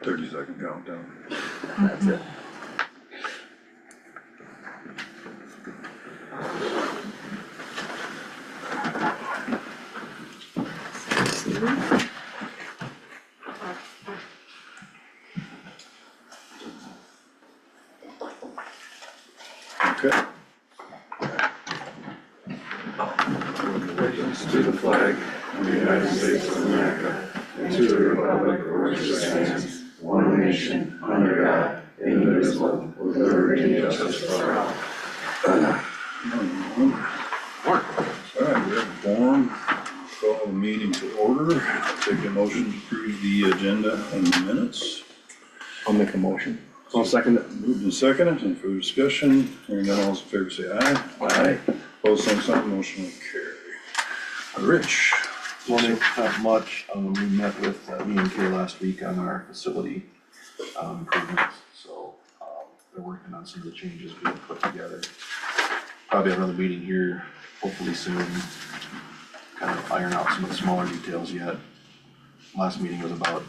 30-second countdown. That's it. Okay. Allegiance to the flag of the United States of America and to the republic for which it stands, one nation, under God, indivisible, with liberty and justice for all. All right, we have a quorum. Call the meeting to order. Take a motion to approve the agenda and the minutes. I'll make a motion. I'll second it. Moved and seconded. Any further discussion? Hearing none, all those in favor say aye. Aye. Opposed, same sign. Motion will carry. Rich. Morning, not much. We met with E&K last week on our facility improvements. So they're working on some of the changes we put together. Probably another meeting here, hopefully soon. Kind of iron out some of the smaller details yet. Last meeting was about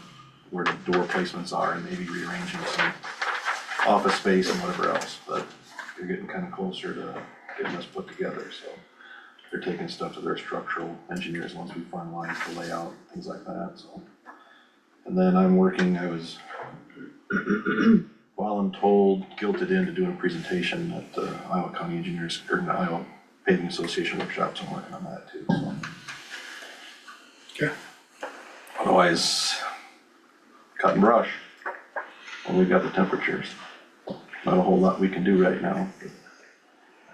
where the door placements are and maybe rearranging some office space and whatever else, but they're getting kind of closer to getting this put together, so they're taking stuff to their structural engineers once we finalize the layout, things like that, so. And then I'm working, I was, while I'm told, guilted into doing a presentation at the Iowa County Engineers, or the Iowa Paving Association workshops. I'm working on that too, so. Okay. Otherwise, cut and brush when we've got the temperatures. Not a whole lot we can do right now.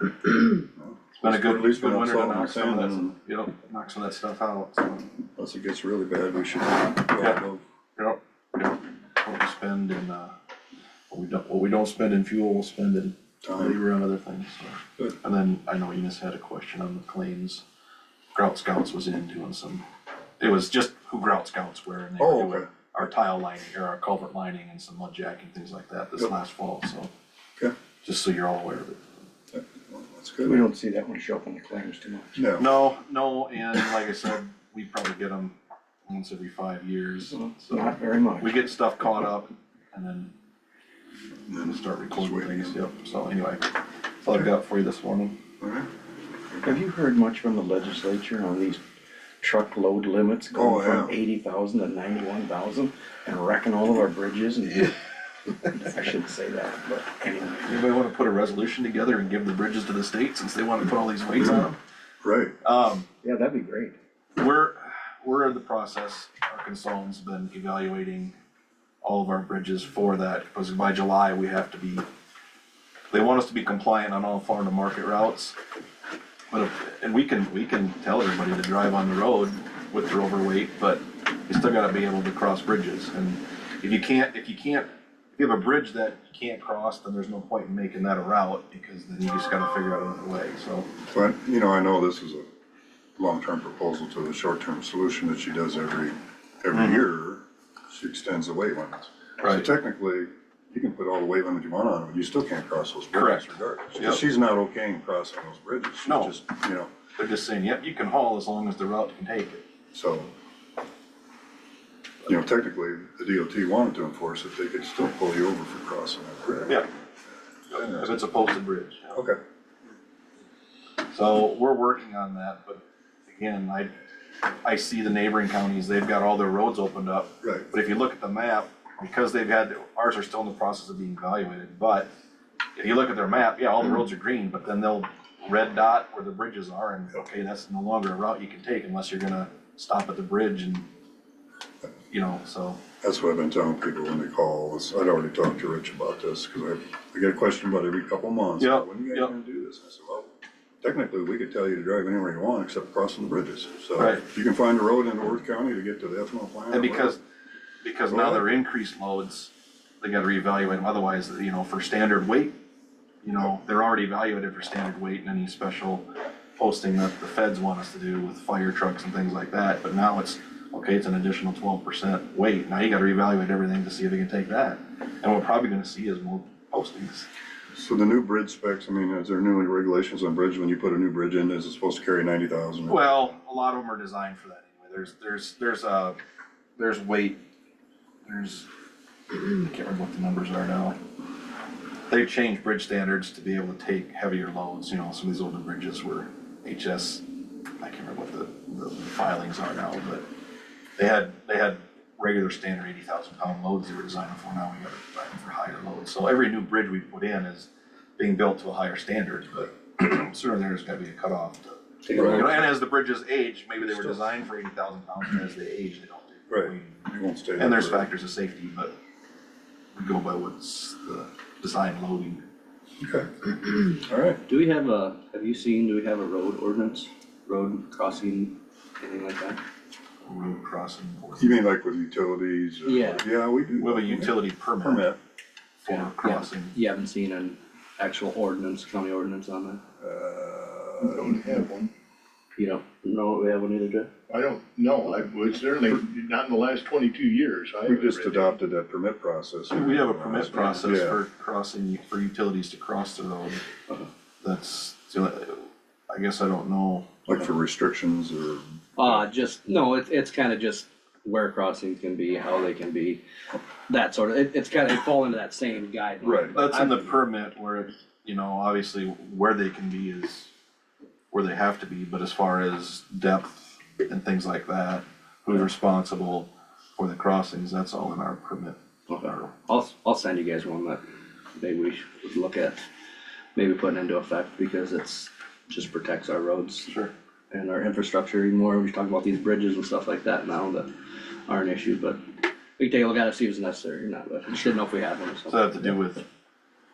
It's been a good, At least we're good not winter to salting knock some of that, sand yep, knock some of that stuff out, so. Unless it gets really bad, we should go above. Yep, yep. What we spend in, what we don't spend in fuel, we'll spend in Time. labor and other things, so. Good. And then I know Enos had a question on the claims. Grout Scouts was in doing some, it was just who Grout Scouts were, and they Oh, were doing okay. our tile lining, or our culvert lining and some mud jacking, things like that this Yep. last fall, so. Okay. Just so you're all aware of it. Well, that's We good. don't see that one show up in the claims too much. No. No, and like I said, we probably get them once every 5 years, Not so very much. we get stuff caught up and then Then start recording waiting. things, yep, so anyway. That's all I've got for you this morning. All right. Have you heard much from the legislature on these truckload limits Oh, going from yeah. 80,000 to 91,000 and wrecking all of our bridges and I shouldn't say that, but anyway. Anybody wanna put a resolution together and give the bridges to the state since they wanna put all these weights on them? Right. Yeah, that'd be great. We're in the process, our consultant's been evaluating all of our bridges for that, because by July, we have to be, they want us to be compliant on all farm to market routes. But and we can tell everybody to drive on the road with their overweight, but you still gotta be able to cross bridges, and if you have a bridge that you can't cross, then there's no point in making that a route, because then you just gotta figure out another way, so. But, you know, I know this is a long-term proposal to the short-term solution that she does every year. She extends the weight limits. So Right. technically, you can put all the weight limits you want on it, but you still can't cross those bridges Correct. regardless. Yep. She's not okaying crossing those bridges. She's No. just, you know, They're just saying, yep, you can haul as long as the route can take it. so. You know, technically, the DOT wanted to enforce it, they could still pull you over for crossing that bridge. Yeah. If it's a posted bridge. Yeah. Okay. So we're working on that, but again, I see the neighboring counties, they've got all their roads opened up. Right. But if you look at the map, because ours are still in the process of being evaluated, but if you look at their map, yeah, all the roads are green, but then they'll red dot where the bridges are, and okay, that's no longer a route you can take unless you're gonna stop at the bridge and, you know, so. That's what I've been telling people when they call. I'd already talked to Rich about this, because I get a question about every couple months. Yep, When are you guys yep. gonna do this? I said, well, technically, we could tell you to drive anywhere you want except crossing the bridges. So Right. you can find a road into Worth County to get to the ethanol plant. And or because Go now ahead. they're increased loads, they gotta reevaluate them, otherwise, you know, for standard weight, you know, they're already evaluated for standard weight and any special posting that the feds want us to do with fire trucks and things like that, but now it's, okay, it's an additional 12% weight, now you gotta reevaluate everything to see if they can take that. And what we're probably gonna see is more postings. So the new bridge specs, I mean, is there new regulations on bridge when you put a new bridge in, is it supposed to carry 90,000? Well, a lot of them are designed for that anyway, there's weight, there's can't remember what the numbers are now. They've changed bridge standards to be able to take heavier loads, you know, some of these older bridges were HS, I can't remember what the filings are now, but they had regular standard 80,000 pound loads they were designing for. Now we gotta design them for higher loads. So every new bridge we put in is being built to a higher standard, but certainly there's gotta be a cutoff to, you know, and as the bridges age, maybe they were designed for 80,000 pounds, and as they age, they don't. Right, you won't stay. And there's there. factors of safety, but we go by what's the design loading. Okay, all right. Do we have a road ordinance, road crossing, anything like that? Road crossing. You mean like with utilities? Or- Yeah. Yeah, we do. We have a utility permit Permit. for crossing. You haven't seen an actual ordinance, county ordinance on that? I don't have one. You don't know we have one either, Jeff? I don't know, I would certainly, not in the last 22 years. I We haven't just read it. adopted that permit process. We have a permit process Yeah. for crossing, for utilities to cross the road. That's, I guess I don't know. Like for restrictions or, No, it's kinda just where crossings can be, how they can be, that sort of, it's kinda, it fall into that same guideline. Right. That's in the permit where, it, you know, obviously where they can be is where they have to be, but as far as depth and things like that, who's responsible for the crossings, that's all in our permit. Okay. I'll send you guys one that maybe we should look at, maybe putting into effect, because it's, just protects our roads Sure. and our infrastructure even more. We talk about these bridges and stuff like that now that are an issue, but we can take a look at it, see if it's necessary or not, but I just didn't know if we had one or Does that something. have to do with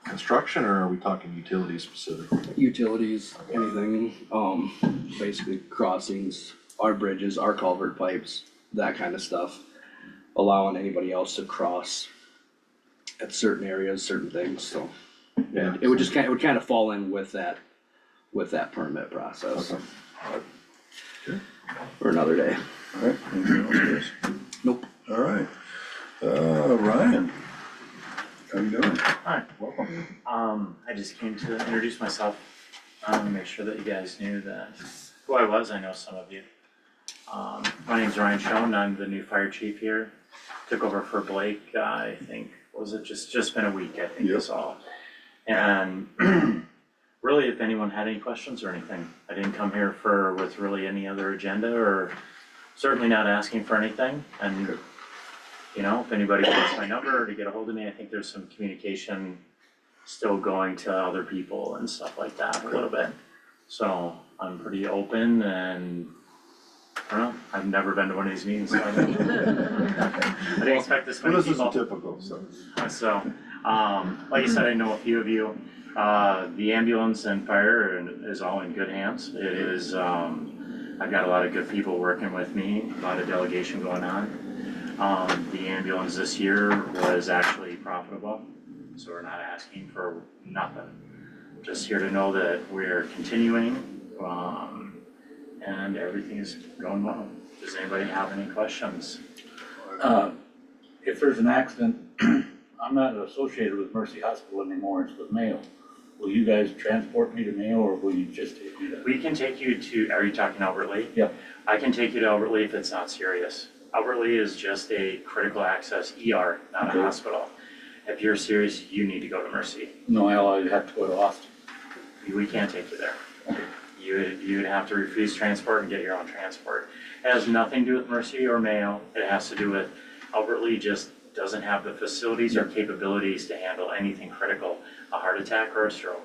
construction, or are we talking utilities specifically? Utilities, anything, basically crossings, our bridges, our culvert pipes, that kind of stuff. Allowing anybody else to cross at certain areas, certain things, so. Yeah. It would just it would kind of fall in with that permit process. Okay. For another day. all right, anything else, Chris? Nope. All right. Ryan, how you doing? Hi, welcome. I just came to introduce myself, make sure that you guys knew that who I was. I know some of you. My name's Ryan Schoen. I'm the new fire chief here. Took over for Blake, I think, was it just been a week, I think Yep. is all. And really, if anyone had any questions or anything, I didn't come here with really any other agenda, or certainly not asking for anything. And you know, if anybody wants my number or to get a hold of me, I think there's some communication still going to other people and stuff like that a little bit. So I'm pretty open, and I don't know, I've never been to one of these meetings, so I didn't expect this many Well, people. this is typical, so. So, like I said, I know a few of you. The ambulance and fire is all in good hands. It is, I've got a lot of good people working with me, a lot of delegation going on. The ambulance this year was actually profitable, so we're not asking for nothing. Just here to know that we're continuing, and everything is going well. Does anybody have any questions? If there's an accident, I'm not associated with Mercy Hospital anymore, it's with Mayo. Will you guys transport me to Mayo, or will you just take me to? We can take you to, are you talking Albert Lee? Yep. I can take you to Albert Lee if it's not serious. Albert Lee is just a critical access ER, not a Okay. hospital. If you're serious, you need to go to Mercy. No, I'll have to go to Austin. We can't take you there. Okay. You would have to refuse transport and get your own transport. It has nothing to do with Mercy or Mayo. It has to do with Albert Lee just doesn't have the facilities or capabilities to handle anything critical, a heart attack or a stroke,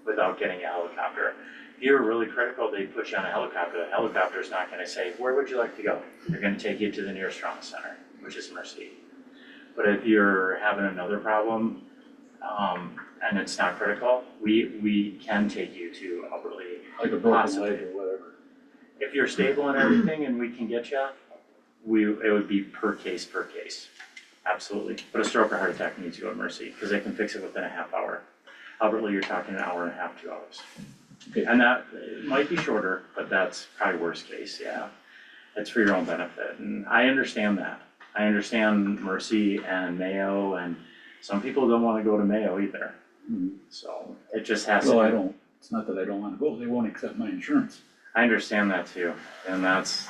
without getting a helicopter. If you're really critical, they put you on a helicopter. The helicopter's not gonna say, where would you like to go? They're gonna take you to the nearest trauma center, which is Mercy. But if you're having another problem, and it's not critical, we can take you to Albert Lee. Like a broken Possibly. leg or whatever. If you're stable and everything and we can get you, it would be per case, absolutely. But a stroke or heart attack needs to go to Mercy, because they can fix it within a half hour. Albert Lee, you're talking an hour and a half, 2 hours. Okay. And that, it might be shorter, but that's probably worst case, yeah. It's for your own benefit, and I understand that. I understand Mercy and Mayo, and some people don't wanna go to Mayo either. Mhm. So, it just has to. Well, I don't, it's not that I don't wanna go, they won't accept my insurance. I understand that too, and that's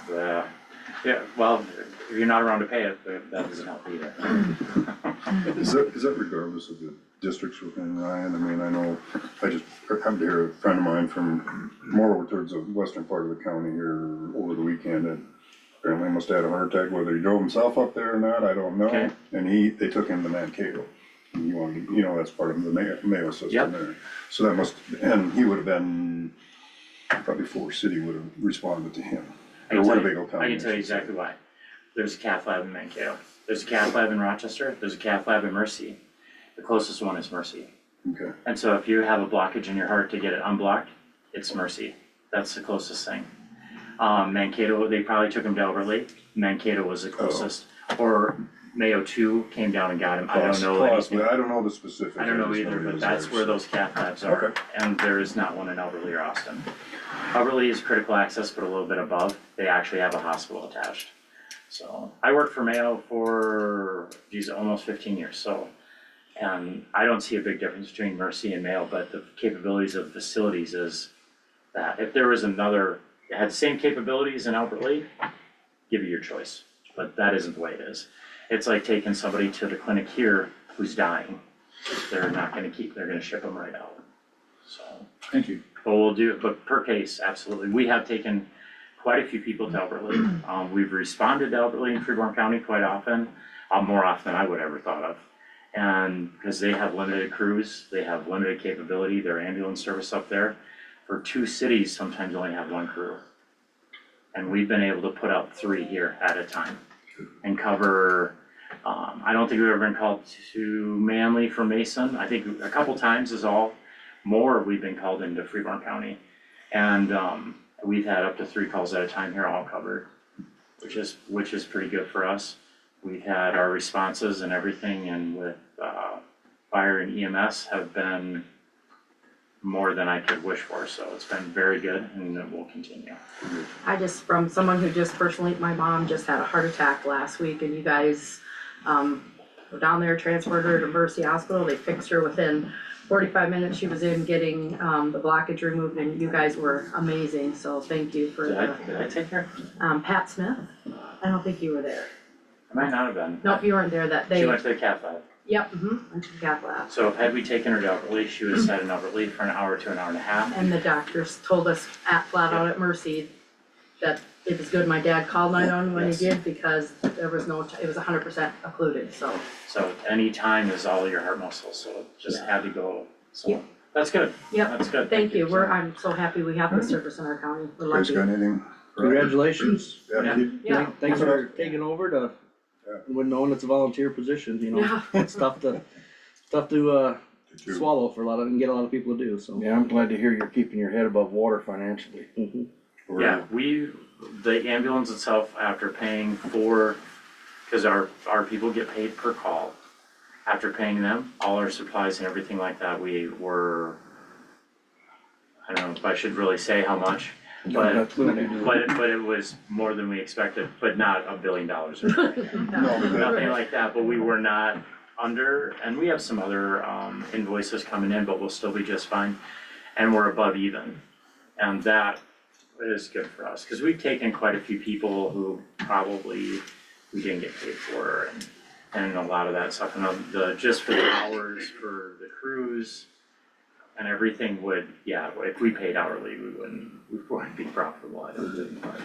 yeah, well, if you're not around to pay it, that doesn't help either. Is that regardless of the districts within Ryan? I mean, I know, I just happened to hear a friend of mine from more over towards the western part of the county here over the weekend that apparently must have had a heart attack, whether he drove himself up there or not, I don't know. Okay. And they took him to Mankato. And he wanted, that's part of the Mayo system Yep. there. So that and he would have been, probably Forest City would have responded to him. Or Winnebago County. I can tell you exactly why. There's a cath lab in Mankato. There's a cath lab in Rochester. There's a cath lab in Mercy. The closest one is Mercy. Okay. And so if you have a blockage in your heart to get it unblocked, it's Mercy. That's the closest thing. Mankato, they probably took him to Elberly. Mankato was the closest. Or Mayo 2 came down and got him. I don't know anything. I don't know the specifics. I don't know just either, it but is that's there, where so. those cath labs are. Okay. And there is not one in Elberly or Austin. Elberly is critical access, but a little bit above. They actually have a hospital attached. So I worked for Mayo for, almost 15 years, so. And I don't see a big difference between Mercy and Mayo, but the capabilities of facilities is that if there was another, it had the same capabilities in Albert Lea, give you your choice, but that isn't the way it is. It's like taking somebody to the clinic here who's dying. They're not gonna they're gonna ship them right out, so. Thank you. But per case, absolutely. We have taken quite a few people to Albert Lea. We've responded to Albert Lea and Freeborn County quite often, more often than I would ever thought of. And because they have limited crews, they have limited capability, their ambulance service up there. For 2 cities, sometimes only have 1 crew. And we've been able to put out 3 here at a time and cover, I don't think we've ever been called to Manly from Mason. I think a couple times is all. More, we've been called into Freeborn County. And we've had up to 3 calls at a time here, all covered, which is pretty good for us. We've had our responses and everything, and with fire and EMS have been more than I could wish for, so it's been very good and it will continue. From someone who just personally, my mom just had a heart attack last week, and you guys were down there, transported her to Mercy Hospital. They fixed her within 45 minutes. She was in getting the blockage removed, and you guys were amazing, so thank you for Did I take her? Pat Smith, I don't think you were there. I might not have been. Nope, you weren't there that day. She went to the cath lab. Yep, went to the cath lab. So had we taken her to Elberly, she would have sat in Elberly for an hour to an hour and a half. And the doctors told us flat out at Mercy that it was good my dad called 911 when he Yes. did, because there was no, it was 100% occluded, so. So any time is all your heart muscles, so it just had to go, so that's good. Yep, That's good. thank you, I'm so happy we have this service in our county, we're Guys lucky. got anything? Congratulations. Yeah, keep- Yeah, Thanks for taking over when knowing it's a volunteer position, Yeah. It's tough to swallow for and get a lot of people to do, so. Yeah, I'm glad to hear you're keeping your head above water financially. Yeah, the ambulance itself, after paying for, cause our people get paid per call. After paying them, all our supplies and everything like that, we were, I don't know if I should really say how much, but it was more than we expected, but not $1 billion or anything. Nothing like that, but we were not under, and we have some other invoices coming in, but we'll still be just fine. And we're above even, and that is good for us, because we've taken quite a few people who probably we didn't get paid for, and a lot of that stuff, and just for the hours for the crews and everything would, if we paid hourly, we wouldn't be profitable, I don't think, but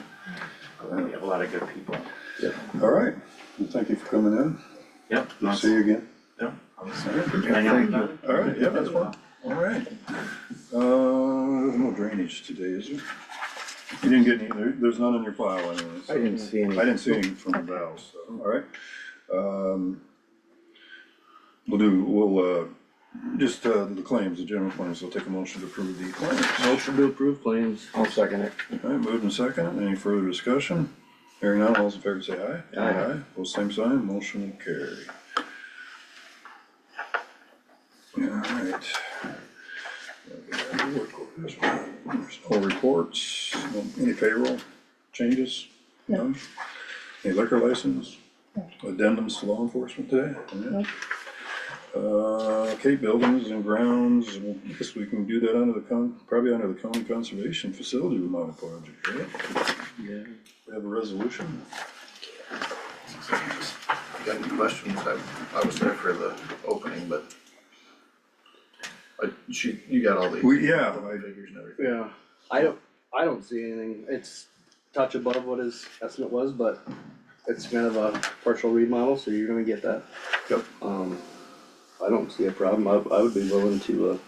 we have a lot of good people. All right, well, thank you for coming in. Yep. We'll see you again. Hang out about it. All right, yeah, that's fine. All right. No drainage today, is there? You didn't get any, there's none in your file anyway. I didn't see any. I didn't see any from the valves, so, all right. We'll just the claims, the general claims, we'll take a motion to approve the claims. Motion to approve claims. I'll second it. All right, moved and second, any further discussion? Hearing none, all those in favor say aye. Aye. Both same sign, motion will carry. All right. There's no reports, any payroll changes? None? Any liquor license? Addendums to law enforcement today? Yeah. Okay, buildings and grounds, well, I guess we can do that under the probably under the county conservation facility remodel project, right? Yeah. We have a resolution. got any questions, I was there for the opening, but you got all the Yeah, figures and everything. Yeah, I don't see anything, it's touch above what his estimate was, but it's kind of a partial remodel, so you're gonna get that. Yep. I don't see a problem, I would be willing to,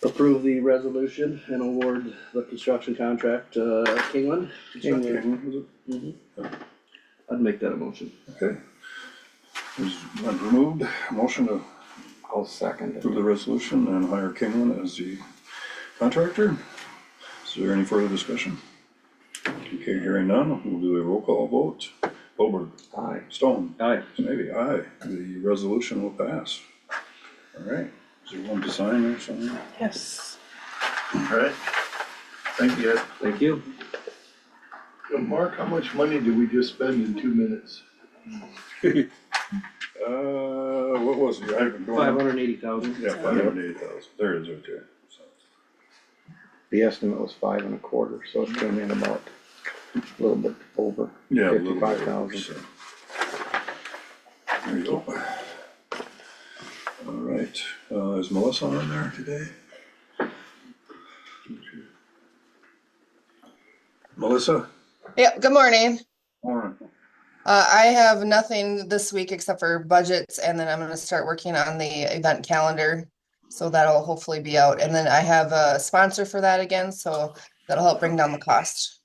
approve the resolution and award the construction contract to Kingland. Kingland, was it? I'd make that a motion. Okay. Is moved, motion to I'll second it. approve the resolution and hire Kingland as the contractor. Is there any further discussion? Okay, hearing none, we'll do a roll call vote. Goldberg, Aye. Stone, Aye. maybe aye, the resolution will pass. All right, is there one to sign there somewhere? Yes. Alright, thank you guys. Thank you. Mark, how much money did we just spend in 2 minutes? What was it? I haven't gone. 580,000. Yeah, 580,000, there it is right there. So, The estimate was 5.25, so it's coming in about a little bit over yeah, a little bit over, 55,000. so. There you go. All right, is Melissa on there today? Melissa? Yep, good morning. Morning. I have nothing this week except for budgets, and then I'm gonna start working on the event calendar. So that'll hopefully be out, and then I have a sponsor for that again, so that'll help bring down the cost.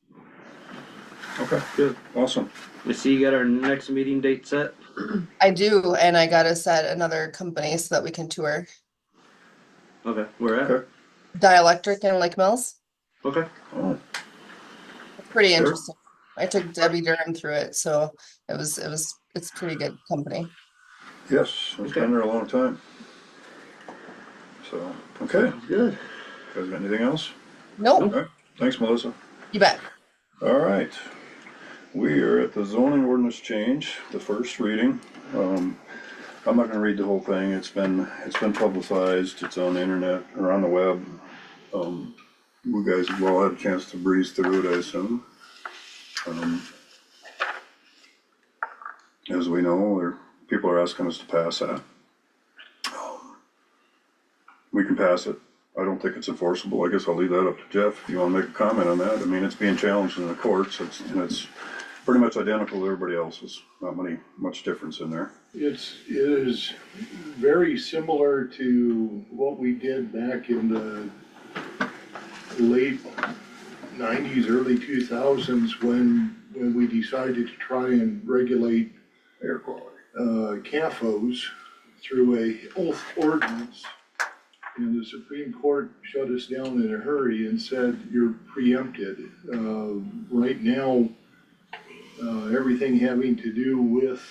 Okay, Good. awesome. You see, you got our next meeting date set? I do, and I gotta set another company so that we can tour Okay, where at? Okay. Dielectric in Lake Mills. Okay. Oh, It's pretty Sure. interesting. I took Debbie Durham through it, so it's pretty good company. yes, it's been there a long time. So, okay, Good. guys got anything else? Nope, Okay, thanks, Melissa. you bet. All right, we are at the zoning ordinance change, the first reading. I'm not gonna read the whole thing, it's been publicized, it's on the internet or on the web. You guys have all had a chance to breeze through it, I assume. As we know, people are asking us to pass that. We can pass it. I don't think it's enforceable. I guess I'll leave that up to Jeff. If you wanna make a comment on that, I mean, it's being challenged in the courts, and it's pretty much identical to everybody else's. Not much difference in there. It is very similar to what we did back in the late 90s, early 2000s, when we decided to try and regulate Air quality. CAFOs through a oath ordinance. And the Supreme Court shut us down in a hurry and said, you're preempted. Right now, everything having to do with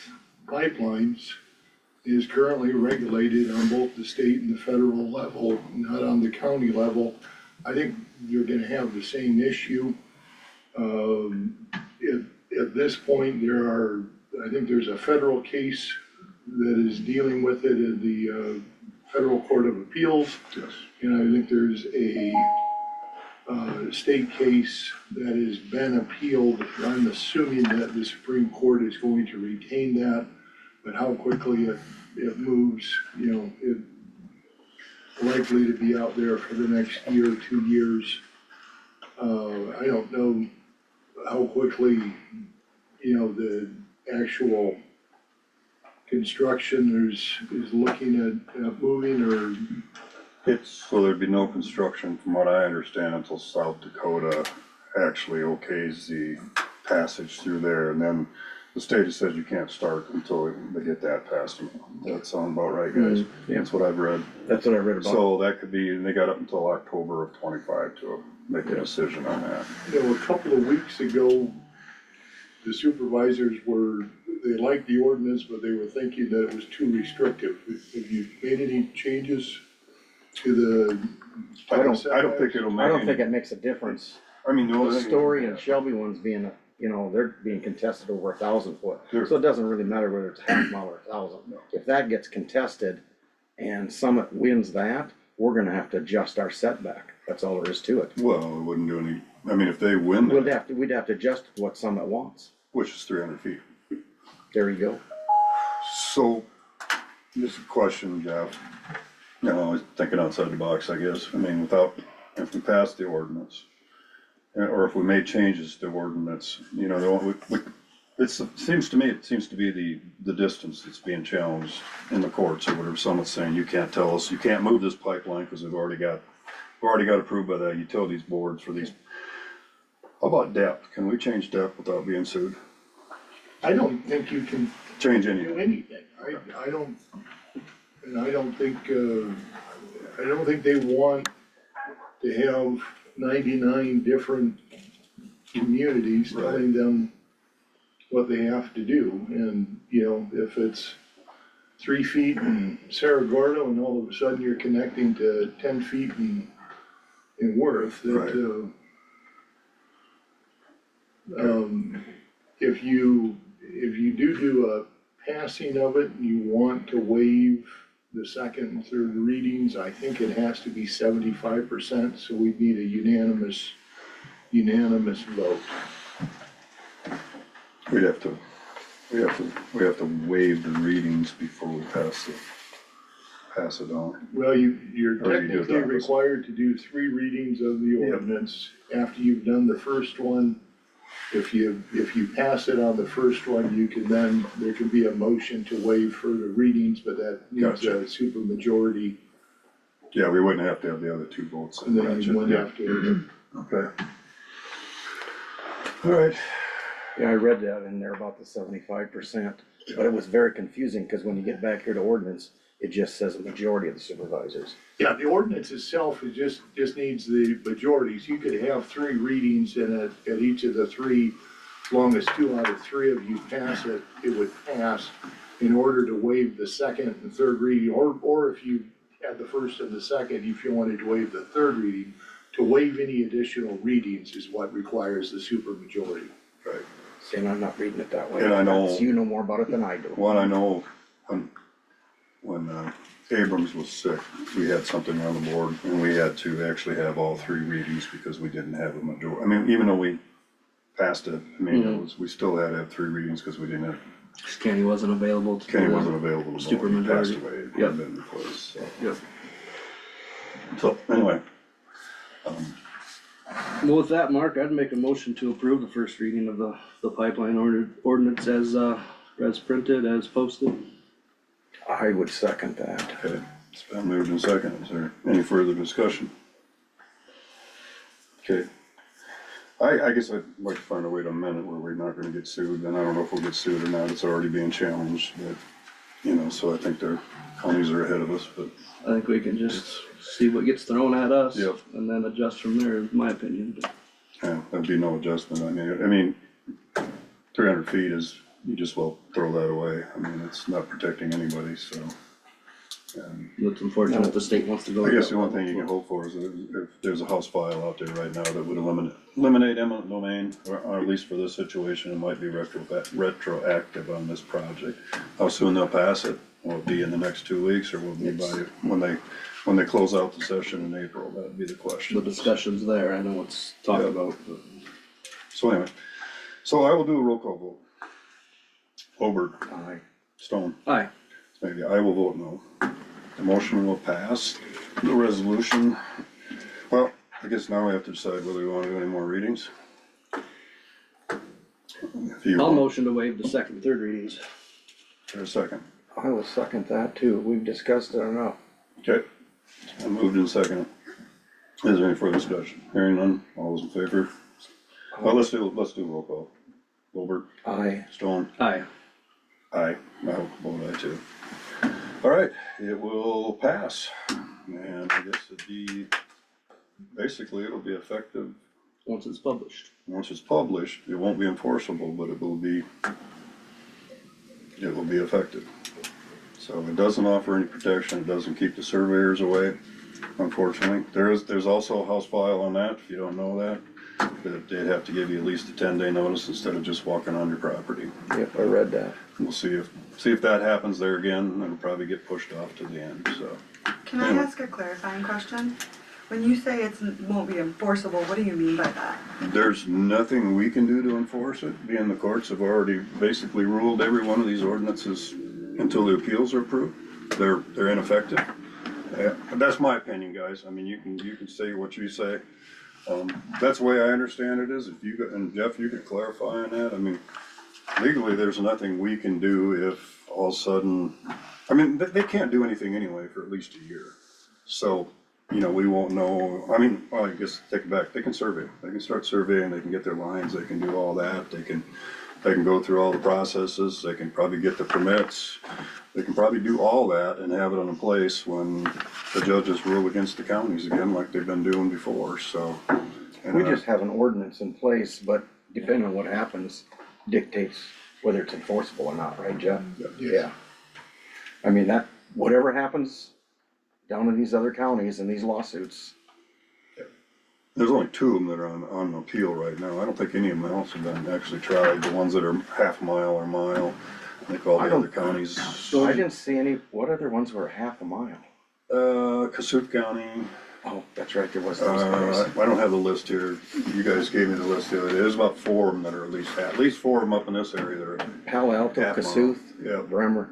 pipelines is currently regulated on both the state and the federal level, not on the county level. I think you're gonna have the same issue. At this point, I think there's a federal case that is dealing with it in the Federal Court of Appeals. Yes. And I think there's a state case that has been appealed. I'm assuming that the Supreme Court is going to retain that, but how quickly it moves, it's likely to be out there for the next year or 2 years. I don't know how quickly, the actual construction is looking at moving, or So there'd be no construction, from what I understand, until South Dakota actually okays the passage through there, and then the state has said you can't start until they get that passed. That sound about right, guys? That's what I've read. That's what I read about. So that could be, and they got up until October of 25 to make a decision on that. a couple of weeks ago, the supervisors they liked the ordinance, but they were thinking that it was too restrictive. Have you made any changes to the? I don't think it'll make I don't any, think it makes a difference. I mean, the only The thing. Story and Shelby ones being, they're being contested over 1,000 foot. Sure. So it doesn't really matter whether it's half mile or 1,000. If that gets contested and Summit wins that, we're gonna have to adjust our setback. That's all there is to it. Well, it wouldn't do any, I mean, if they win, We'd have to adjust what Summit wants. which is 300 feet. There you go. So, just a question, Jeff. You know, I was thinking outside the box, I guess. I mean, if we pass the ordinance, or if we made changes to ordinance, you know, it seems to me, it seems to be the distance that's being challenged in the courts or whatever. Someone's saying, you can't tell us, you can't move this pipeline because we've already got approved by the utilities boards for these. How about depth? Can we change depth without being sued? I don't think you can Change do anything? anything. I don't, and I don't think they want to have 99 different communities Right. telling them what they have to do. And, you know, if it's 3 feet in Cerro Gordo and all of a sudden you're connecting to 10 feet in Worth, Right. that, if you do a passing of it and you want to waive the second and third readings, I think it has to be 75%, so we need a unanimous vote. We have to waive the readings before we pass it on. Well, you're Or you do it technically that way. required to do 3 readings of the Yep. ordinance. After you've done the first one, if you pass it on the first one, there can be a motion to waive further readings, but that needs Gotcha. a supermajority, Yeah, we wouldn't have to have the other 2 votes. and then you wouldn't Yeah. have to. Okay. All right. Yeah, I read that in there about the 75%, but it was very confusing, because when you get back here to ordinance, it just says a majority of the supervisors. Yeah, the ordinance itself is just needs the majorities. You could have 3 readings and at each of the 3, as long as 2 out of 3 of you pass it, it would pass in order to waive the second and third reading, or if you had the first and the second, if you wanted to waive the third reading, to waive any additional readings is what requires the supermajority. Right. See, and I'm not reading it that way. And I know- That's- You know more about it than I do. One, I know when Abrams was sick, we had something on the board and we had to actually have all 3 readings because we didn't have a majority. I mean, even though we passed it, I mean, we still had to have 3 readings because we didn't have, Kenny wasn't available to. Kenny wasn't available to vote. He passed Supermajority. away. He Yep. had been replaced, so. Yep. So, anyway, Well, with that, Mark, I'd make a motion to approve the first reading of the pipeline ordinance as printed, as posted. I would second that. okay, it's been moved and seconded. Is there any further discussion? Okay. I guess I'd like to find a way to amend it where we're not gonna get sued, and I don't know if we'll get sued or not, it's already being challenged, but, you know, so I think their counties are ahead of us, but, I think we can just see what gets thrown at us. Yep. And then adjust from there, is my opinion. yeah, there'd be no adjustment. I mean, 300 feet is, you just well throw that away. I mean, it's not protecting anybody, so. It's unfortunate the state wants to go. I guess the only thing you can hope for is that if there's a House file out there right now that would eliminate eminent domain, or at least for this situation, it might be retroactive on this project. How soon they'll pass it? Will it be in the next 2 weeks, or will it be by, when they close out the session in April? That'd be the question. The discussion's there, I know what's talked Yeah. about, but. So anyway, so I will do a roll call vote. Hobart, Aye. Stone, Aye. maybe I will vote no. The motion will pass. The resolution, well, I guess now we have to decide whether we want to do any more readings. If you I'll want, motion to waive the second and third readings. for a second. I will second that too. We've discussed it enough. Okay, I moved in second. Is there any further discussion? Hearing none, all those in favor? Well, let's do roll call. Wilbur, Aye. Stone, Aye. aye, I'll vote aye too. All right, it will pass, and I guess basically it'll be effective, Once it's published. once it's published, it won't be enforceable, but it will be effective. So it doesn't offer any protection, it doesn't keep the surveyors away, unfortunately. There's also a House file on that, if you don't know that they'd have to give you at least a 10-day notice instead of just walking on your property. Yep, I read that. We'll see if that happens there again, and it'll probably get pushed off to the end, so. Can I ask a clarifying question? When you say it won't be enforceable, what do you mean by that? There's nothing we can do to enforce it, being the courts have already basically ruled every one of these ordinances until the appeals are approved, they're ineffective. Yeah, that's my opinion, guys. I mean, you can say what you say. That's the way I understand it is, if you, and Jeff, you could clarify on that. I mean, legally, there's nothing we can do if all of a sudden, I mean, they can't do anything anyway for at least a year. So, you know, we won't know, I mean, well, I guess take it back, they can survey, they can start surveying, they can get their lines, they can do all that, they can go through all the processes, they can probably get the permits, they can probably do all that and have it in place when the judges rule against the counties again, like they've been doing before, so. and, We just have an ordinance in place, but depending on what happens dictates whether it's enforceable or not, right, Jeff? Yes. Yeah. I mean, that, whatever happens down in these other counties and these lawsuits, There's only 2 of them that are on appeal right now. I don't think any of them else have been actually tried, the ones that are half mile or mile. I think all I the don't- other counties. I didn't see any, what other ones were half a mile? Cassup County, Oh, that's right, there was those guys. I don't have the list here. You guys gave me the list the other day. There's about 4 of them that are at least 4 of them up in this area that are. Palo Alto, half mile. Cassuth, Yeah. Bremer,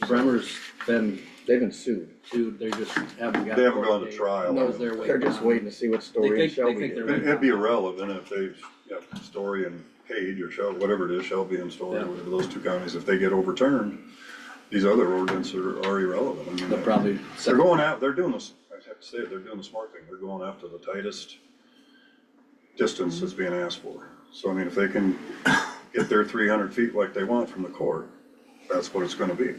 Bremer's been they've been sued. sued, they just haven't got. They haven't court gone to date. trial. No, they're They're waiting just on- waiting to see what They Story and think- they Shelby think did. they're- It'd be irrelevant if they, Story and Page or whatever it is, Shelby and Story, Yeah. whatever those 2 counties, if they get overturned, these other ordinances are irrelevant. I mean, They'll probably. they're going out, they're doing this, I have to say it, they're doing the smart thing. They're going after the tightest distance that's being asked for. So I mean, if they can get their 300 feet like they want from the court, that's what it's gonna be.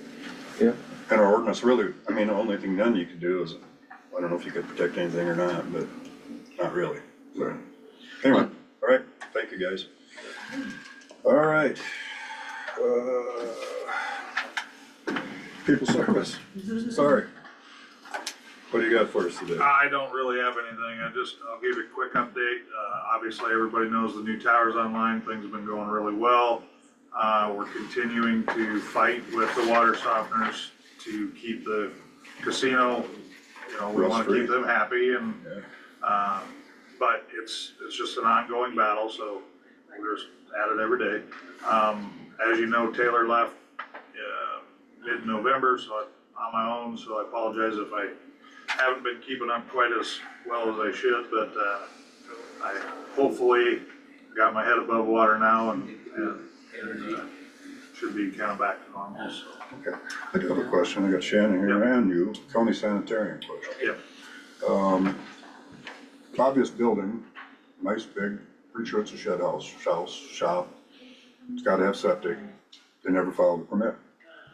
Yeah. And our ordinance really, I mean, the only thing then you could do is, I don't know if you could protect anything or not, but not really. So, anyway, all right, thank you, guys. All right. People service, sorry. What do you got for us today? I don't really have anything, I'll give you a quick update. Obviously, everybody knows the new tower's online, things have been going really well. We're continuing to fight with the water softeners to keep the casino, you know, we wanna Rust-free. keep them happy and, Yeah. but it's just an ongoing battle, so we're just at it every day. As you know, Taylor left, mid-November, so I'm on my own, so I apologize if I haven't been keeping up quite as well as I should, but, I hopefully got my head above water now and should be kind of back to normal, so. Okay, I do have a question, I got Shannon here and you, county sanitarian question. Yep. Obvious building, nice big, pretty sure it's a shed house, shop. It's gotta have septic, they never filed a permit.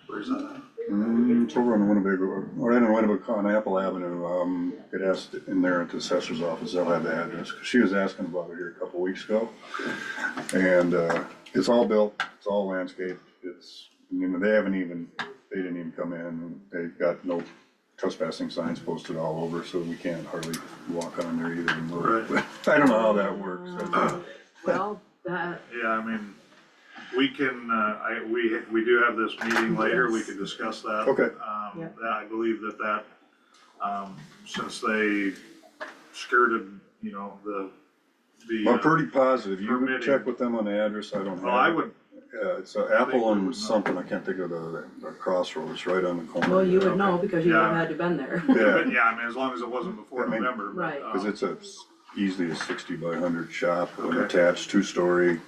Where's that at? It's over on Winnebago, or in Winnebago on Apple Avenue, it asked in there at the assessor's office, they'll have the address, 'cause she was asking about it here a couple weeks ago. And, it's all built, it's all landscaped, they didn't even come in, they've got no trespassing signs posted all over, so we can't hardly walk on there either anymore. Right. I don't know how that works. Well, that, Yeah, I mean, we can, we do have this meeting later, we could discuss that. Okay. Yeah. I believe that, since they skirted, you know, I'm pretty positive, you would permitting. check with them on the address, I don't have. Well, I would, Yeah, it's Apple and something, I can't think of the crossroads, right on the corner. well, you would know because you would have Yeah. had to been there. but Yeah, yeah, I mean, as long as it wasn't before I mean- November, but, Right. cause it's easily a 60 by 100 shop, an Okay. attached 2-story,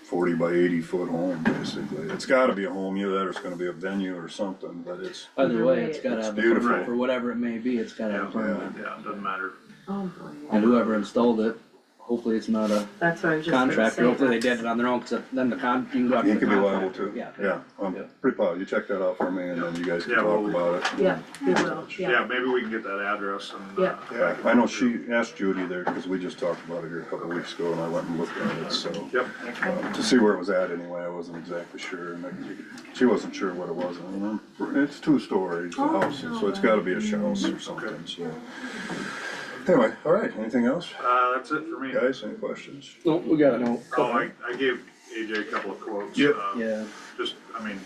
40 by 80 foot home, basically. It's gotta be a home, either that or it's gonna be a venue or something, but it's, Either way, it's gotta It's have, a beautiful. permit for whatever it may be, it's gotta have a permit. yeah, it doesn't matter. Oh, boy. And whoever installed it, hopefully it's not a That's what I was just gonna say. contractor, hopefully they did it on their own, cause then you can go after you the could be liable contractor. too. Yeah. Yeah, I'm Yeah. pretty positive, you check that out for me, and then you guys can Yeah, talk well, about it. Yeah, we will, Yeah, yeah. maybe we can get that address and. Yeah. Yeah, I know she asked Judy there, cause we just talked about it here a couple of weeks ago, and I went and looked at it, so. Yep, To see where it was at anyway, I wasn't exactly sure, and she wasn't sure what it was, I remember, it's 2 stories, a Oh, house, so it's gotta be a house or something, so. Anyway, all right, anything else, that's it for me. guys, any questions? No, we got it. Oh, I gave AJ a couple of quotes. Yep. Yeah, Just, I mean,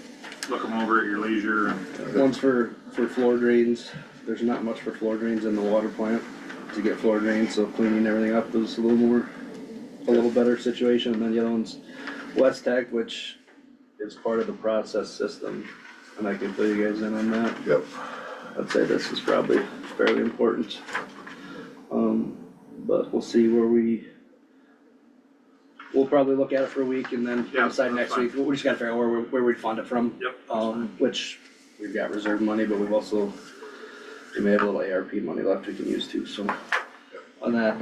look them over at your leisure and, one's for floor drains, there's not much for floor drains in the water plant to get floor drains, so cleaning everything up is a little better situation, and then the other one's West Tech, which is part of the process system. and I can fill you guys in on that. Yep. I'd say this is probably fairly important. But we'll see where we'll probably look at it for a week and then Yeah, decide that's next fine. week. We just gotta figure out where we'd fund it from. Yep, that's fine. Which we've got reserve money, but we may have a little ARP money left we can use too, so. On that,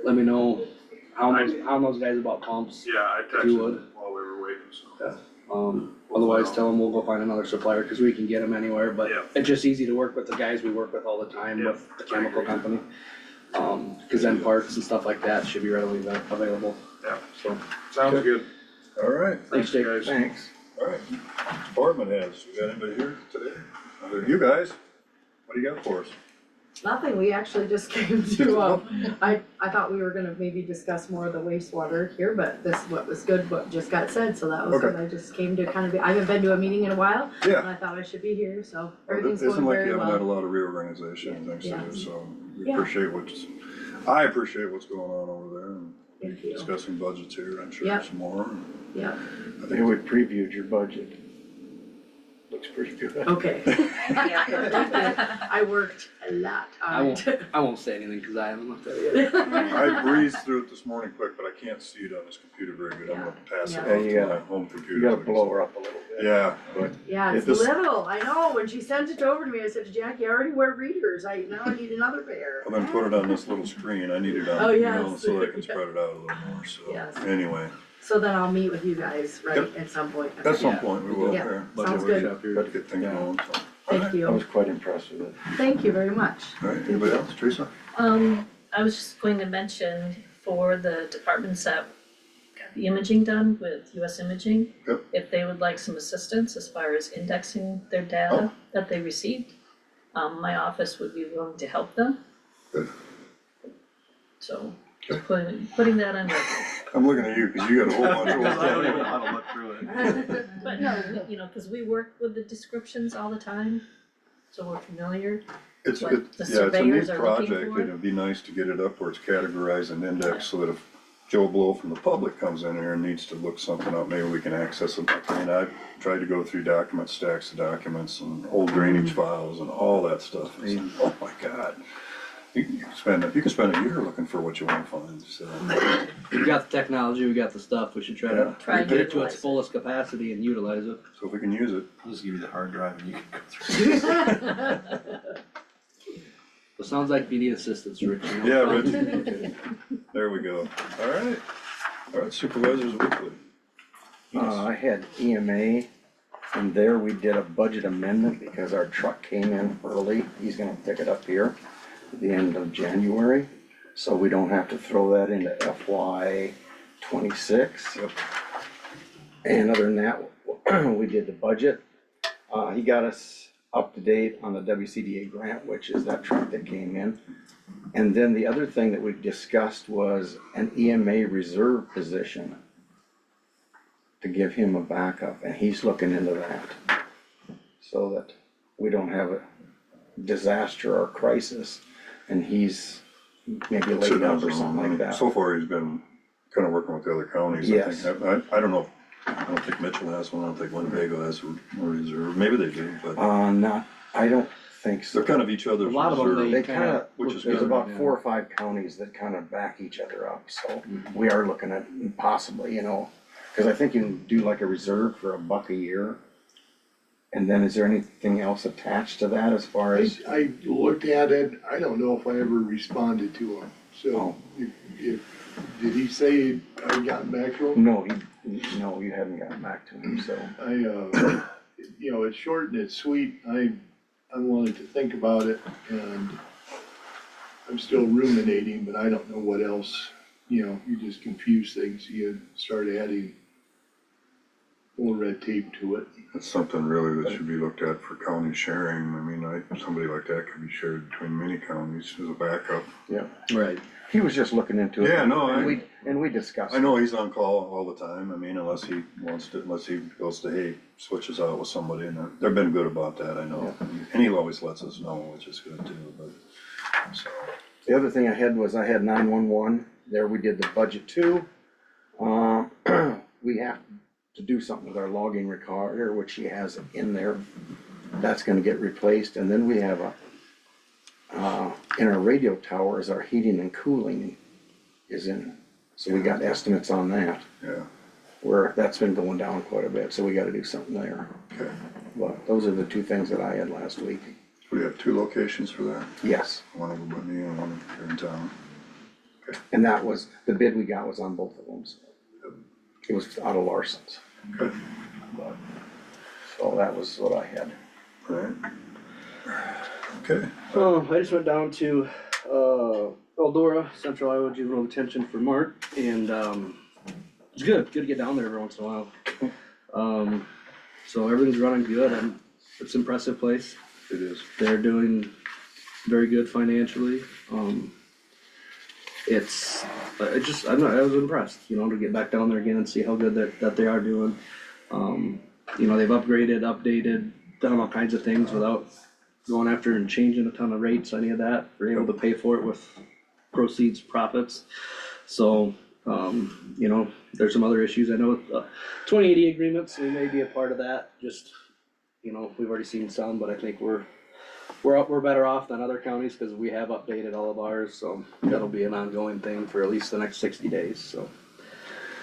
let me know how those guys about pumps. Yeah, I If you texted would. him while we were waiting, so. Otherwise, tell them we'll go find another supplier, cause we can get them anywhere, but Yeah. it's just easy to work with the guys we work with all the time Yeah. with the chemical company. Cause then parts and stuff like that should be readily available, Yeah, so. sounds good. All right, Thanks, Jake. guys. Thanks. all right. Department heads, we got anybody here today? Other than you guys, what do you got for us? Nothing, we actually just came to, I thought we were gonna maybe discuss more of the wastewater here, but this, what was good, what just got said, so that was Okay. good. I just came to kind of be, I haven't been to a meeting in a while, and Yeah. I thought I should be here, so Well, everything's it isn't going like very you haven't had a well. lot of reorganization and things to Yeah. do, so we Yeah. appreciate I appreciate what's going on over there and Thank you. discussing budgets here, I'm sure Yeah. some more. and Yeah, I Yeah, think we previewed your budget. Looks pretty good. okay. I worked a lot I on won't, it. I won't say anything, cause I haven't looked at it yet. I breezed through it this morning quick, but I can't see it on this computer very good, I'm gonna pass it Yeah. off Yeah, you to my gotta- home computer. You gotta so I can blow see. her up a little bit. Yeah, but Yeah, it's This- little, I know, when she sent it over to me, I said to Jackie, I already wear readers, now I need another pair. I'll then put it on this little screen, I need it Oh, on, you yes. know, so I can spread it out a little more, so, Yes. anyway. So then I'll meet with you guys, right, Yep. at some point. At some Yeah. point, we will, Yeah. there. Budget Sounds good. workshop here. Got to get things Yeah. going, so. Thank I you, was quite impressed with it. thank you very much. All right, anybody else, Teresa? I was just going to mention for the departments that got the imaging done with US Imaging. Yep. If they would like some assistance as far as indexing their data that they received, my office would be willing to help them. Good. So, just putting that on record. I'm looking at you, cause you got a whole bunch of. I don't even know how to look through it. But no, cause we work with the descriptions all the time, so we're familiar. It's, what it, the yeah, it's a neat surveyors are looking project, for. it'd be nice to get it up where it's categorized and indexed, so that if Joe Blow from the public comes in here and needs to look something up, maybe we can access it. I mean, I've tried to go through document stacks of documents and old drainage files and all that stuff, it's like, oh my God. You can spend a year looking for what you wanna find, so. We got the technology, we got the stuff, we should try to Try and get it to utilize its it. fullest capacity and utilize it. So if we can use it, I'll just give you the hard drive and you can go through. It sounds like you need assistance, Rich. you know? yeah, Rich, okay. There we go, all right, Supervisors Weekly. I had EMA, and there we did a budget amendment because our truck came in early. He's gonna pick it up here at the end of January, so we don't have to throw that into FY '26. Yep. And other than that, we did the budget. He got us up to date on the WCDA grant, which is that truck that came in. And then the other thing that we discussed was an EMA reserve position to give him a backup, and he's looking into that. So that we don't have a disaster or crisis, and he's maybe laid Sitting on up or his own something money. like that. So far, he's been kind of working with the other counties, I Yes. think. I don't know, I don't think Mitchell has one, I don't think Winnebago has a reserve, maybe they do, but I don't think so. they're kind of each other's A lot of them, reserve. They kinda- kinda, which is there's good, about yeah. 4 or 5 counties that kind of back each other up, so we are looking at possibly, cause I think you can do like a reserve for $1 a year. And then is there anything else attached to that as far as, I looked at it, I don't know if I ever responded to him, so did he say I gotten back to him? no, you hadn't gotten back to him, so. It's short and it's sweet, I wanted to think about it, and I'm still ruminating, but I don't know what else, you just confuse things, you start adding more red tape to it. That's something really that should be looked at for county sharing, I mean, somebody like that could be shared between many counties as a backup. Right. He was just looking into it. Yeah, no, And we discussed. I know he's on call all the time, I mean, unless he goes to, hey, switches out with somebody, and they've been good about that, I know. And he always lets us know, which is good too, but, so. The other thing I had was I had 911, there we did the budget too. We have to do something with our logging recorder, which she has in there. That's gonna get replaced, and then we have in our radio tower is our heating and cooling is in. So we got estimates on that, Yeah, where that's been going down quite a bit, so we gotta do something there. okay. But those are the two things that I had last week. We have 2 locations for that, Yes, one over by me and one here in town. and that was, the bid we got was on both of them, so. It was out of Larson's. Okay. But, so that was what I had. Alright. Okay, I just went down to, Eldora, Central Iowa Juvenile Detention for Mark, and, it's good to get down there every once in a while. So everything's running good, and it's an impressive place. it is. They're doing very good financially. I was impressed, to get back down there again and see how good that they are doing. They've upgraded, updated, done all kinds of things without going after and changing a ton of rates, any of that. We're able to pay for it with proceeds, profits. So, there's some other issues. I know with 2080 agreements, we may be a part of that. Just, we've already seen some, but I think we're better off than other counties because we have updated all of ours, so that'll be an ongoing thing for at least the next 60 days, so.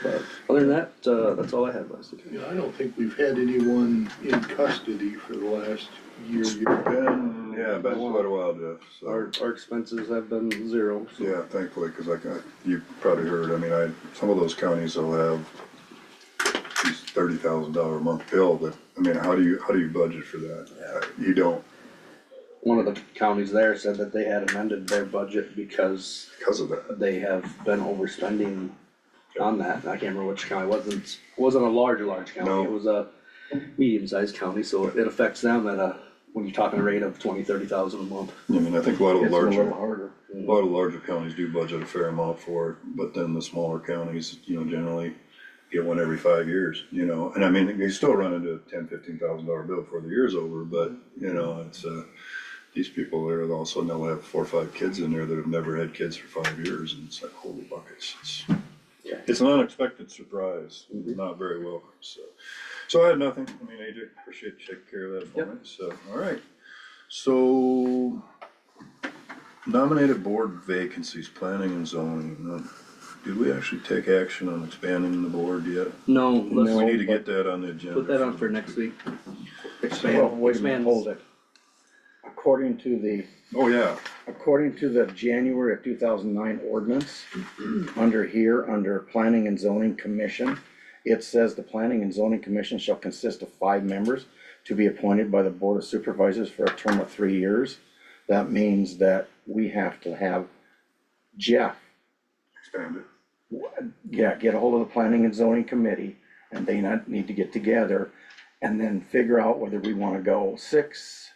But other than that, that's all I had last week. I don't think we've had anyone in custody for the last year. Been quite a while, Jeff, so. Our expenses have been zero, so. Yeah, thankfully, cause you probably heard, some of those counties will have these $30,000 a month bill, but, how do you budget for that? You don't, One of the counties there said that they had amended their budget because of that. they have been overspending on that. I can't remember which county, it wasn't a large county, No. it was a medium-sized county, so it affects them at when you're talking a rate of 20-30,000 a month. I think a lot of the It's a little larger, harder. a lot of larger counties do budget a fair amount for it, but then the smaller counties, generally get one every 5 years, and you still run into a $10,000-15,000 bill before the year's over, but, it's, these people there, all of a sudden they'll have 4 or 5 kids in there that have never had kids for 5 years, and it's like, holy buckets. It's an unexpected surprise, not very welcome, so. So I had nothing, AJ, appreciate you taking care of that for me, so, alright. So, nominated board vacancies, planning and zoning, did we actually take action on expanding the board yet? No, We let's need to get that on the agenda. put that on for next week. Well, wait a minute, hold it. According to the January of 2009 ordinance, under Planning and Zoning Commission, it says the Planning and Zoning Commission shall consist of 5 members to be appointed by the Board of Supervisors for a term of 3 years. That means that we have to have Jeff, Expand it. get a hold of the Planning and Zoning Committee, and they need to get together and then figure out whether we wanna go 6,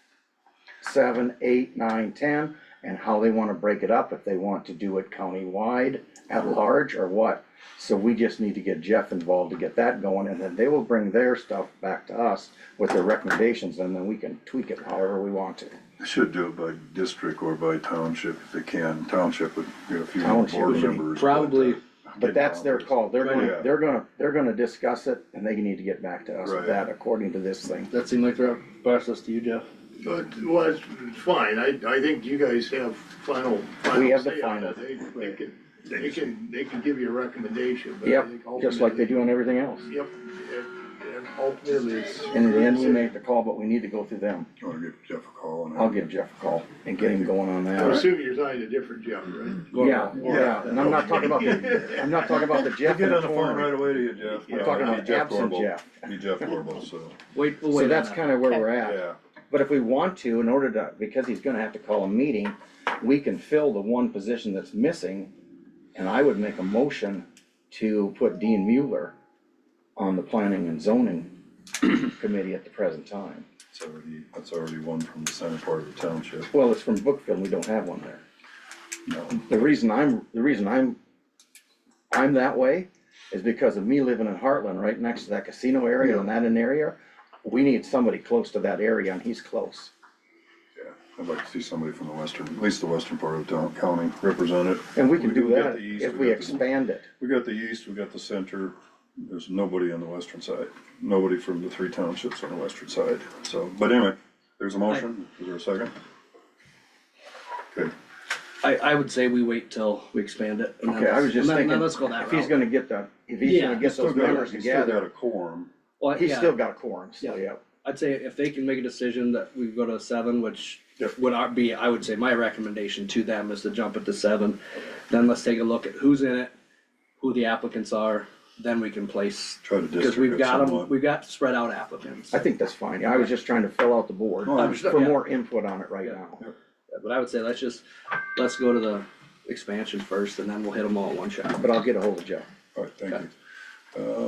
7, 8, 9, 10, and how they wanna break it up, if they want to do it countywide at large or what. So we just need to get Jeff involved to get that going, and then they will bring their stuff back to us with their recommendations, and then we can tweak it however we want to. They should do it by district or by township if they can. Township would get a few more Township board would be members. probably- But that's their call, they're Yeah. gonna discuss it, and they need to get back to us with Right. that according to this thing. That seemed like the right process to you, Jeff? But, well, it's fine, I think you guys have final We have the say on final. it. They can give you a recommendation, but I Yep, think just like they do on everything else. Yep, and ultimately it's. In the end, we make the call, but we need to go through them. You wanna give Jeff a call on that? I'll give Jeff a call and get him going on I'm that. assuming you're talking a different Jeff, right? Yeah, and I'm not talking about the Jeff in Get the on the phone corner. right away to you, Jeff. I'm talking about absent Corbel. Jeff. Be Jeff Corbel, so, We'll So wait that's on kinda where we're at. yeah. But if we want to, in order to, because he's gonna have to call a meeting, we can fill the one position that's missing. And I would make a motion to put Dean Mueller on the planning and zoning committee at the present time. That's already one from the center part of the township. Well, it's from Brookfield, we don't have one there. No. The reason I'm that way is because of me living in Heartland, right next to that casino area and that area. We need somebody close to that area, and he's close. Yeah, I'd like to see somebody from the western, at least the western part of town, county represented. And we can do We got that the east, if we we got the- expand it. We got the east, we got the center, there's nobody on the western side, nobody from the 3 townships on the western side, so, but anyway, there's a motion, is there a second? Okay, I would say we wait till we expand it. And then Okay, I was just then thinking, let's go that if he's route. gonna get if he's gonna Yeah. get those members he's still got together, a quorum, Well, he's yeah, still got a quorum, so, yeah. I'd say if they can make a decision that we go to 7, which Yep. would be, I would say my recommendation to them is to jump it to 7. Then let's take a look at who's in it, who the applicants are, then we can place, try to because district we've it got them, somewhat. we've got spread out applicants. I think that's fine, I was just trying to fill out the board Oh, I understand. for Yeah. more input on it right Yeah. now. But I would say let's go to the expansion first and then we'll hit them all in one shot. But I'll get a hold of Jeff. Alright, thank you.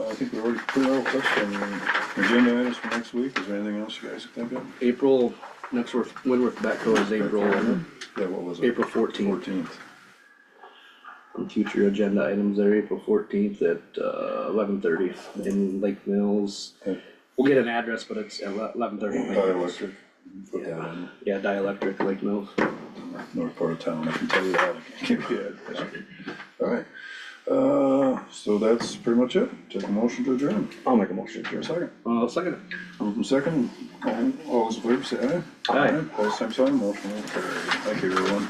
I think we already put out touched on the agenda items for next week, is there anything else you guys think of? April, next Winworth Betco is April, Yeah, what was it? April 14th. 14th. And future agenda items are April 14th at 11:30 in Lake Mills. Okay. We'll get an address, but it's 11:30 in Lake Mills. Dielectric, put that Yeah, in, yeah, Dielectric Lake Mills. north part of town, I can tell you that, I can't give you the address. Alright, so that's pretty much it, take a motion to adjourn, I'll make a motion to for a adjourn. I'll second it. Move in second, all those in favor say aye. Aye. All same sign, motion will carry, thank you everyone.